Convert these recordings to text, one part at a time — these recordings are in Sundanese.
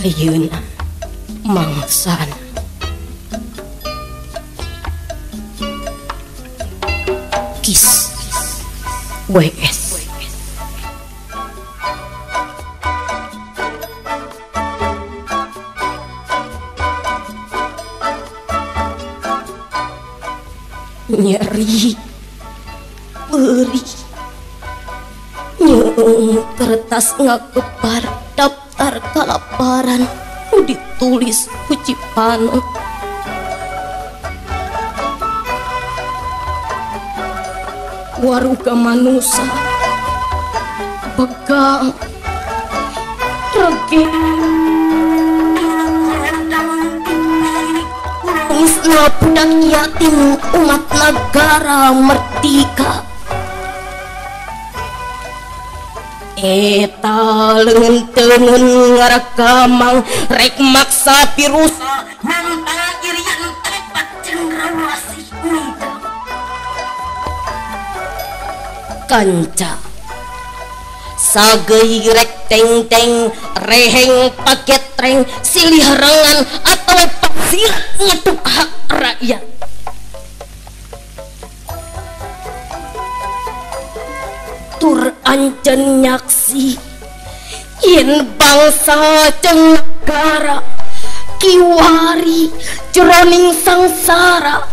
Ayeuna mangsan Kis WS nyeri perih nyung kertas ngakepar daftar kalaparan ditulis puji panon waruga manusia pegang regi isna budak yatim umat negara merdeka eta leunteun ngaragamang rek maksa pirusa nantang irian tepat cendrawasih nida kanca sageuy rek teng-teng reheng paket reng silih harangan atau pasirat ngetuk hak rakyat tur anjen nyaksi yen bangsa jeung negara kiwari jroning sangsara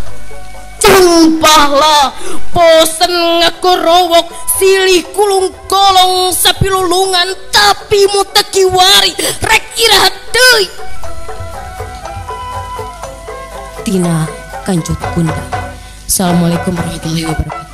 cempahlah bosen ngakorowok silih kulung golong sapilulungan tapi muta kiwari rek iraha deui tina kancut bunda. Assalamualaikum warahmatullahi wabarakatuh.